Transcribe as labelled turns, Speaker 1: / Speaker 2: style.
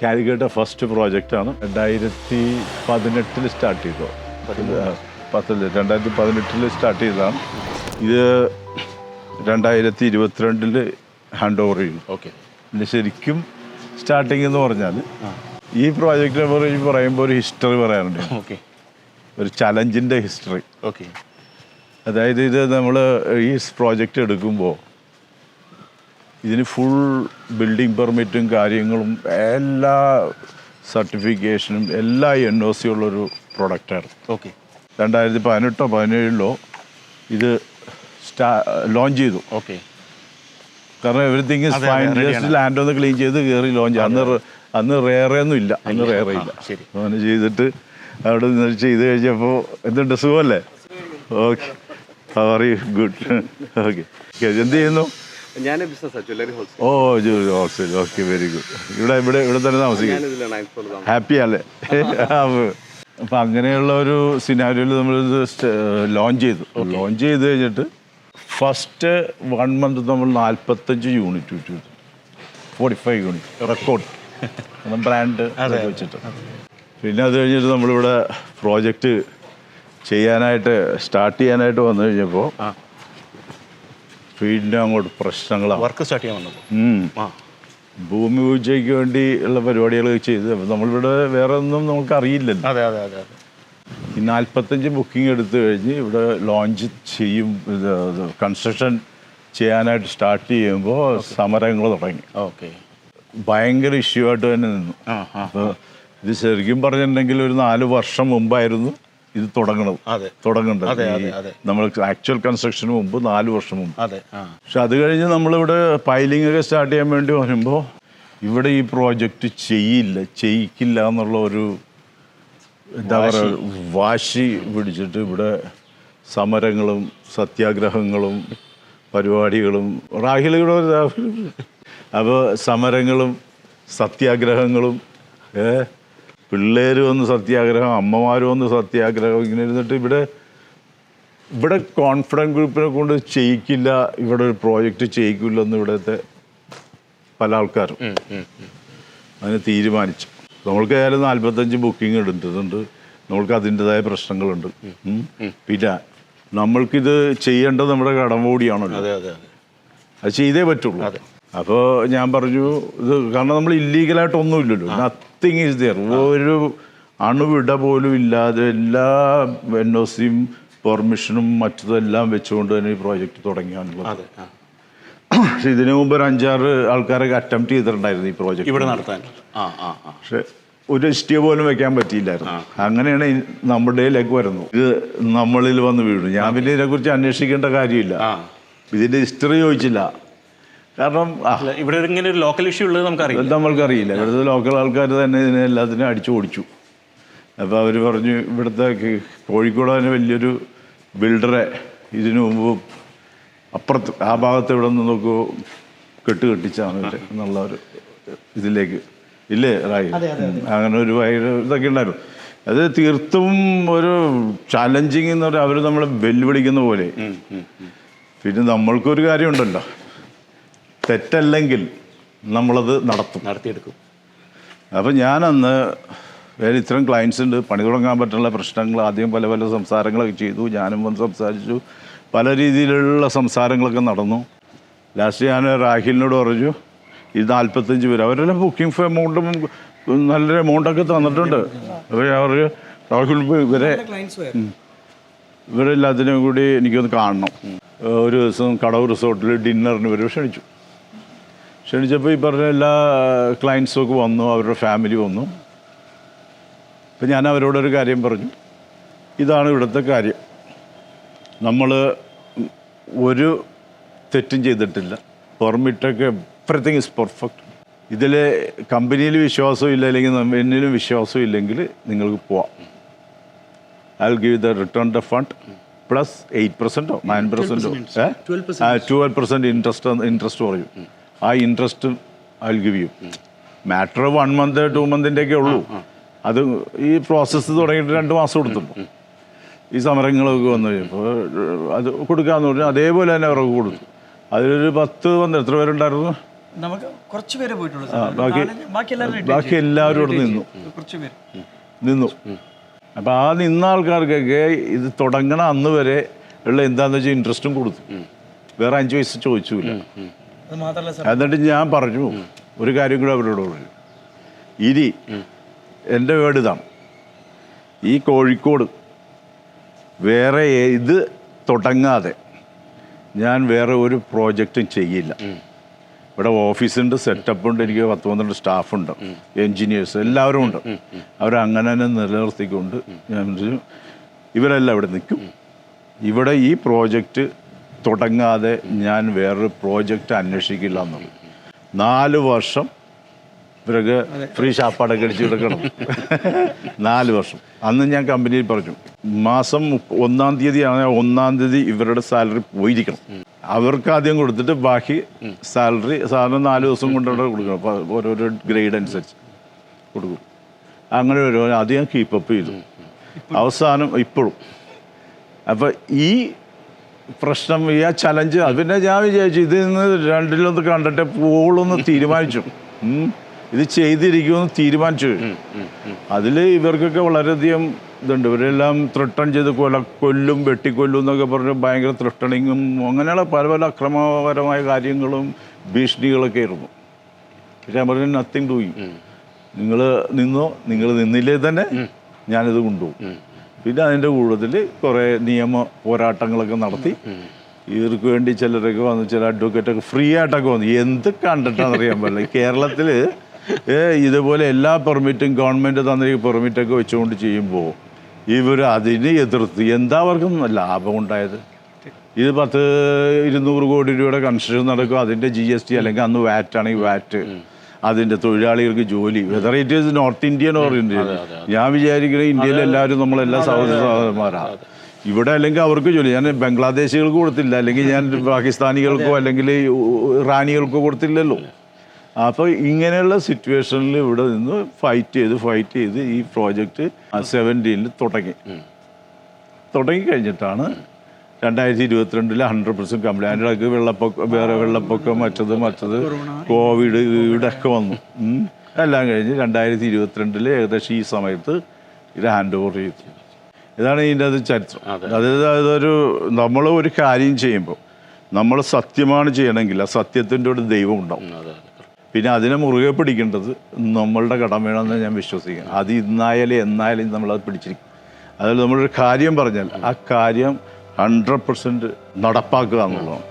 Speaker 1: Calicut first പ്രോജക്റ്റാണ്. 2018 start ചെയ്തത്. 2018 start ചെയ്തതാണ്. ഇത് 2022 ഹാൻഡ് ഓവർ ചെയ്തു.
Speaker 2: ഓക്കെ.
Speaker 1: പിന്നെ ശരിക്കും സ്റ്റാർട്ടിങ് എന്ന് പറഞ്ഞാൽ ഈ പ്രോജക്റ്റിനെ കുറിച്ച് പറയുമ്പോൾ ഒരു ഹിസ്റ്ററി പറയാറുണ്ട്.
Speaker 2: ഓക്കെ.
Speaker 1: ഒരു ചലഞ്ചിൻ്റെ ഹിസ്റ്ററി.
Speaker 2: ഓക്കെ.
Speaker 1: അതായത് ഇത് നമ്മൾ ഈ പ്രോജക്റ്റ് എടുക്കുമ്പോൾ ഇതിന് ഫുൾ ബിൽഡിംഗ് പെർമിറ്റും കാര്യങ്ങളും എല്ലാ സർട്ടിഫിക്കേഷനും എല്ലാ NOC ഉള്ളൊരു പ്രൊഡക്റ്റായിരുന്നു.
Speaker 2: ഓക്കെ.
Speaker 1: 2018-17 ഇത് ലോഞ്ച് ചെയ്തു.
Speaker 2: ഓക്കെ.
Speaker 1: കാരണം everything is fine. Just land ഒന്ന് ക്ലീൻ ചെയ്ത് കയറി ലോഞ്ച്. അന്ന് റേറൊന്നും ഇല്ല. അന്ന് റേറെ ഇല്ല. അങ്ങനെ ചെയ്തിട്ട് അവിടെ നിന്ന് ചെയ്ത് കഴിഞ്ഞപ്പോൾ എന്തുണ്ട്, സുഖമല്ലേ? ഓക്കെ. Very good. ഓക്കെ. എന്ത് ചെയ്യുന്നു?
Speaker 2: ഞാൻ business
Speaker 1: wholesale. Okay, very good. ഇവിടെ തന്നെ താമസിക്കും. ഹാപ്പി അല്ലേ? അപ്പം അങ്ങനെയുള്ള ഒരു സിനാരിയോയിൽ നമ്മളിത് ലോഞ്ച് ചെയ്തു. ലോഞ്ച് ചെയ്ത് കഴിഞ്ഞിട്ട് ഫസ്റ്റ് 1 month നമ്മൾ 45 യൂണിറ്റ് വിറ്റു. 45 യൂണിറ്റ് റെക്കോർഡ് ബ്രാൻഡ് വെച്ചിട്ട്. പിന്നെ അത് കഴിഞ്ഞിട്ട് നമ്മളിവിടെ പ്രോജക്റ്റ് സ്റ്റാർട്ട് ചെയ്യാനായിട്ട് വന്നു കഴിഞ്ഞപ്പോൾ വീടിൻ്റെ അങ്ങോട്ട് പ്രശ്നങ്ങളാണ്.
Speaker 2: വർക്ക് സ്റ്റാർട്ട് ചെയ്യാൻ വന്നത്.
Speaker 1: ഭൂമി പൂജയ്ക്ക് വേണ്ടി ഉള്ള പരിപാടികൾ ചെയ്ത് നമ്മളിവിടെ വേറെ ഒന്നും നമുക്ക് അറിയില്ലല്ലോ.
Speaker 2: അതെ അതെ അതെ അതെ.
Speaker 1: ഈ 45 ബുക്കിംഗ് എടുത്തു കഴിഞ്ഞ് ഇവിടെ ലോഞ്ച് ചെയ്യും, കൺസ്ട്രക്ഷൻ ചെയ്യാനായിട്ട് സ്റ്റാർട്ട് ചെയ്യുമ്പോൾ സമരങ്ങൾ തുടങ്ങി.
Speaker 2: ഓക്കെ. ഭയങ്കര
Speaker 1: ഇഷ്യൂ ആയിട്ട് തന്നെ നിന്നു. അപ്പോൾ ഇത് ശരിക്കും പറഞ്ഞിട്ടുണ്ടെങ്കിൽ ഒരു 4 വർഷം മുമ്പായിരുന്നു ഇത് തുടങ്ങേണ്ടത്. നമ്മൾ ആക്ച്വൽ കൺസ്ട്രക്ഷന് മുമ്പ് 4 വർഷം മുമ്പ്. പക്ഷെ അത് കഴിഞ്ഞ് നമ്മളിവിടെ പൈലിംഗ് ഒക്കെ സ്റ്റാർട്ട് ചെയ്യാൻ വേണ്ടി വരുമ്പോൾ ഇവിടെ ഈ പ്രോജക്റ്റ് ചെയ്യിക്കില്ല എന്നുള്ള ഒരു എന്താ പറയുക വാശി പിടിച്ചിട്ട് ഇവിടെ സമരങ്ങളും സത്യാഗ്രഹങ്ങളും പരിപാടികളും അപ്പോൾ സമരങ്ങളും സത്യാഗ്രഹങ്ങളും പിള്ളേർ വന്ന് സത്യാഗ്രഹം, അമ്മമാർ വന്ന് സത്യാഗ്രഹം, ഇങ്ങനെ ഇരുന്നിട്ട് ഇവിടെ കോൺഫിഡൻസ് ഗ്രൂപ്പിനെ കൊണ്ട് ചെയ്യിക്കില്ല, ഇവിടെ ഒരു പ്രോജക്റ്റ് ചെയ്യിക്കില്ലെന്ന് ഇവിടുത്തെ പല ആൾക്കാരും അതിന് തീരുമാനിച്ചു. നമ്മൾക്ക് ഏതായാലും 45 ബുക്കിംഗ് എടുത്തിട്ടുണ്ട്. നമ്മൾക്ക് അതിൻ്റെതായ പ്രശ്നങ്ങളുണ്ട്. പിന്നെ നമ്മൾക്കിത് ചെയ്യേണ്ടത് നമ്മുടെ കടമോടിയാണല്ലോ. അത് ചെയ്തേ പറ്റുള്ളൂ. അപ്പോൾ ഞാൻ പറഞ്ഞു ഇത് കാരണം നമ്മൾ ഇല്ലീഗലായിട്ടൊന്നുമില്ലല്ലോ. Nothing is their. ഒരു അണുവിട പോലും ഇല്ലാതെ എല്ലാ NOCയും പെർമിഷനും മറ്റതെല്ലാം വെച്ചുകൊണ്ട് തന്നെ ഈ പ്രോജക്റ്റ് തുടങ്ങിയാണുള്ളത്. പക്ഷെ ഇതിനു മുമ്പ് ഒരു 5-6 ആൾക്കാരൊക്കെ അറ്റംപ്റ്റ് ചെയ്തിട്ടുണ്ടായിരുന്നു ഈ പ്രോജക്റ്റ്
Speaker 2: ഇവിടെ നടത്താൻ.
Speaker 1: പക്ഷെ ഒരു ഇഷ്ടിക പോലും വെക്കാൻ പറ്റിയില്ലായിരുന്നു. അങ്ങനെയാണ് നമ്മുടെ ലേക്ക് വരുന്നു. ഇത് നമ്മളിൽ വന്ന് വീണു. ഞാൻ പിന്നെ ഇതിനെക്കുറിച്ച് അന്വേഷിക്കേണ്ട കാര്യമില്ല. ഇതിൻ്റെ ഹിസ്റ്ററി ചോദിച്ചില്ല. കാരണം
Speaker 2: ഇവിടെ ഇങ്ങനെ ഒരു ലോക്കൽ ഇഷ്യൂ ഉള്ളത്
Speaker 1: നമ്മൾക്കറിയില്ല. ഇവിടുത്തെ ലോക്കൽ ആൾക്കാർ തന്നെ ഇതിനെ എല്ലാത്തിനും അടിച്ചു ഓടിച്ചു. അപ്പോൾ അവർ പറഞ്ഞു ഇവിടുത്തെ കോഴിക്കോട് തന്നെ വലിയൊരു ബിൽഡറെ ഇതിനു മുമ്പ് അപ്പുറത്ത് ആ ഭാഗത്ത് ഇവിടെ നിന്നൊക്കെ കെട്ടിച്ചാണ് എന്നുള്ള ഒരു ഇതിലേക്ക് ഇല്ലേ റായി. അങ്ങനെ ഒരു ഇതൊക്കെ ഉണ്ടായിരുന്നു. അത് തീർത്തും ഒരു ചാലഞ്ചിങ് എന്ന് പറഞ്ഞാൽ അവർ നമ്മളെ വെല്ലുവിളിക്കുന്ന പോലെ. പിന്നെ നമ്മൾക്കൊരു കാര്യമുണ്ടല്ലോ, തെറ്റല്ലെങ്കിൽ നമ്മളത് നടത്തിയെടുക്കും. അപ്പം ഞാനന്ന് ഇത്രയും ക്ലയൻസ് ഉണ്ട്, പണി തുടങ്ങാൻ പറ്റുള്ള പ്രശ്നങ്ങൾ ആദ്യം പല സംസാരങ്ങളൊക്കെ ചെയ്തു. ഞാനും വന്ന് സംസാരിച്ചു. പല രീതിയിലുള്ള സംസാരങ്ങളൊക്കെ നടന്നു. ലാസ്റ്റ് ഞാൻ രാഹിലിനോട് പറഞ്ഞു ഇത് 45 പേര് അവരെല്ലാം ബുക്കിംഗ് ഫോർ എമൗണ്ടും നല്ലൊരു എമൗണ്ടൊക്കെ തന്നിട്ടുണ്ട്. അപ്പോൾ ഞാൻ പറഞ്ഞു രാഹുൽ ഇവരെല്ലാത്തിനും കൂടി എനിക്കൊന്ന് കാണണം. ഒരു ദിവസം കടവ് റിസോർട്ടിൽ ഡിന്നറിന് ഇവർ ക്ഷണിച്ചപ്പോൾ ഈ പറഞ്ഞ എല്ലാ ക്ലയൻസുമൊക്കെ വന്നു, അവരുടെ ഫാമിലി വന്നു. അപ്പം ഞാൻ അവരോടൊരു കാര്യം പറഞ്ഞു, ഇതാണ് ഇവിടുത്തെ കാര്യം, നമ്മൾ ഒരു തെറ്റും ചെയ്തിട്ടില്ല, പെർമിറ്റൊക്കെ എവറിത്തിങ് ഇസ് പെർഫെക്റ്റ്. ഇതിൽ കമ്പനിയിൽ വിശ്വാസം ഇല്ല, അല്ലെങ്കിൽ എന്നിലും വിശ്വാസം ഇല്ലെങ്കിൽ നിങ്ങൾക്ക് പോവാം. I will give the return the fund plus 8%, 9%, 12% interest പറയും. ആ interest I will give you. Matter 1 month 2 monthിൻ്റെയൊക്കെ ഉള്ളൂ. അത് ഈ പ്രോസസ്സ് തുടങ്ങിയിട്ട് 2 മാസം കൊടുത്തുള്ളൂ. ഈ സമരങ്ങളൊക്കെ വന്നു കഴിയുമ്പോൾ അത് കൊടുക്കാമെന്ന് പറഞ്ഞു. അതേപോലെ തന്നെ അവർക്ക് കൊടുത്തു. അതിലൊരു 10-12 എത്ര പേരുണ്ടായിരുന്നു?
Speaker 3: നമുക്ക് കുറച്ച് പേര് പോയിട്ടുള്ളൂ
Speaker 1: ബാക്കി എല്ലാവരും ഇവിടെ നിന്നു
Speaker 3: കുറച്ച് പേര്
Speaker 1: നിന്നു. അപ്പം ആ നിന്ന ആൾക്കാർക്കൊക്കെ ഇത് തുടങ്ങണ അന്ന് വരെ ഉള്ള എന്താണെന്ന് വെച്ചാൽ ഇൻട്രസ്റ്റും കൊടുത്തു. വേറെ 5 പൈസ ചോദിച്ചില്ല.
Speaker 3: അത് മാത്രമല്ല സാർ,
Speaker 1: എന്നിട്ട് ഞാൻ പറഞ്ഞു ഒരു കാര്യം കൂടെ അവരോട് പറഞ്ഞു, ഇനി എൻ്റെ വേർഡ് ഇതാണ്, ഈ കോഴിക്കോട് വേറെ ഇത് തുടങ്ങാതെ ഞാൻ വേറെ ഒരു പ്രോജക്റ്റും ചെയ്യില്ല. ഇവിടെ ഓഫീസുണ്ട്, സെറ്റപ്പ് ഉണ്ട്, എനിക്ക് 10-12 സ്റ്റാഫുണ്ട്, എൻജിനീയേഴ്സ് എല്ലാവരും ഉണ്ട്. അവരങ്ങനെ തന്നെ നിലനിർത്തിക്കൊണ്ട് ഞാൻ ഇവരെല്ലാം ഇവിടെ നിൽക്കും. ഇവിടെ ഈ പ്രോജക്റ്റ് തുടങ്ങാതെ ഞാൻ വേറൊരു പ്രോജക്റ്റ് അന്വേഷിക്കില്ല എന്നുള്ളു. 4 വർഷം ഇവരൊക്കെ ഫ്രീ ഷാപ്പാടൊക്കെ അടിച്ച് കിടക്കണം. 4 വർഷം. അന്ന് ഞാൻ കമ്പനിയിൽ പറഞ്ഞു, മാസം 1-ാം തീയതി ആണെങ്കിൽ 1-ാം തീയതി ഇവരുടെ സാലറി പോയിരിക്കണം. അവർക്ക് ആദ്യം കൊടുത്തിട്ട് ബാക്കി സാലറി സാധാരണ 4 ദിവസം കൊണ്ടുവിടെ കൊടുക്കണം. അപ്പോൾ ഓരോരോ ഗ്രേഡ് അനുസരിച്ച് കൊടുക്കും. അങ്ങനെ ഒരു അത് ഞാൻ കീപ്പപ്പ് ചെയ്തു. അവസാനം ഇപ്പോഴും അപ്പം ഈ പ്രശ്നം, ഈ ആ ചലഞ്ച്, പിന്നെ ഞാൻ വിചാരിച്ചു ഇതിൽ നിന്ന് രണ്ടിലൊന്ന് കണ്ടിട്ട് പോളൊന്ന് തീരുമാനിച്ചു, ഇത് ചെയ്തിരിക്കുമെന്ന് തീരുമാനിച്ചു. അതിൽ ഇവർക്കൊക്കെ വളരെയധികം ഇതുണ്ട്. ഇവരെല്ലാം ത്രെട്ടൺ ചെയ്ത് കൊല്ലും, വെട്ടിക്കൊല്ലും എന്നൊക്കെ പറഞ്ഞ് ഭയങ്കര ത്രെട്ടണിങ്ങും അങ്ങനെയുള്ള പല പല അക്രമപരമായ കാര്യങ്ങളും ഭീഷണികളൊക്കെ ആയിരുന്നു. പക്ഷെ ഞാൻ പറഞ്ഞു നത്തിങ് ഡൂയിങ്, നിങ്ങൾ നിന്നോ, നിങ്ങൾ നിന്നില്ലേ തന്നെ ഞാനിത് കൊണ്ടുപോകും. പിന്നെ അതിൻ്റെ കൂടുതൽ കുറേ നിയമ പോരാട്ടങ്ങളൊക്കെ നടത്തി. ഇവർക്ക് വേണ്ടി ചിലരൊക്കെ വന്നു, ചില അഡ്വക്കേറ്റൊക്കെ ഫ്രീ ആയിട്ടൊക്കെ വന്നു. എന്ത് കണ്ടിട്ടാണെന്നറിയാൻ പാടില്ല. കേരളത്തിൽ ഇതുപോലെ എല്ലാ പെർമിറ്റും ഗവൺമെൻറ് തന്നിരിക്കുന്ന പെർമിറ്റൊക്കെ വെച്ചുകൊണ്ട് ചെയ്യുമ്പോൾ ഇവർ അതിനെ എതിർത്ത് എന്താ അവർക്കും ലാഭം ഉണ്ടായത്? ഇത് 100-200 കോടി രൂപയുടെ കൺസ്ട്രക്ഷൻ നടക്കും, അതിൻ്റെ GST അല്ലെങ്കിൽ അന്ന് വാറ്റ് ആണെങ്കിൽ വാറ്റ്, അതിൻ്റെ തൊഴിലാളികൾക്ക് ജോലി, whether it is north Indian or Indian. ഞാൻ വിചാരിക്കുന്നത് ഇന്ത്യയിൽ എല്ലാവരും നമ്മളെല്ലാ സഹോദരന്മാരാണ്. ഇവിടെ അല്ലെങ്കിൽ അവർക്ക് ജോലി. ഞാൻ ബംഗ്ലാദേശികൾക്ക് കൊടുത്തില്ല, അല്ലെങ്കിൽ ഞാൻ പാകിസ്ഥാനികൾക്കോ അല്ലെങ്കിൽ ഇറാനികൾക്കോ കൊടുത്തില്ലല്ലോ. അപ്പോൾ ഇങ്ങനെയുള്ള സിറ്റുവേഷനിൽ ഇവിടെ നിന്ന് ഫൈറ്റ് ചെയ്ത് ഈ പ്രോജക്റ്റ് 2017 തുടങ്ങിക്കഴിഞ്ഞിട്ടാണ് 2022 100% കംപ്ലീറ്റ്. അതിൻ്റെ ഇടയ്ക്ക് വെള്ളപ്പൊക്കം മറ്റത് കോവിഡ് ഇവിടെയൊക്കെ വന്നു. എല്ലാം കഴിഞ്ഞ് 2022 ഏകദേശം ഈ സമയത്ത് ഇത് ഹാൻഡ് ഓവർ ചെയ്തു. ഇതാണ് ഇതിൻ്റെ അത് ചരിത്രം. അതായത് അതൊരു നമ്മൾ ഒരു കാര്യം ചെയ്യുമ്പോൾ നമ്മൾ സത്യമാണ് ചെയ്യണമെങ്കിൽ ആ സത്യത്തിൻ്റെ ഒരു ദൈവം ഉണ്ടാവും. പിന്നെ അതിനെ മുറുകെ പിടിക്കേണ്ടത് നമ്മളുടെ കടമയാണെന്ന് ഞാൻ വിശ്വസിക്കുന്നു. അത് എന്നായാലും നമ്മളത് പിടിച്ചിരിക്കും. അതായത് നമ്മളൊരു കാര്യം പറഞ്ഞാൽ ആ കാര്യം 100% നടപ്പാക്കുക എന്നുള്ളതാണ്.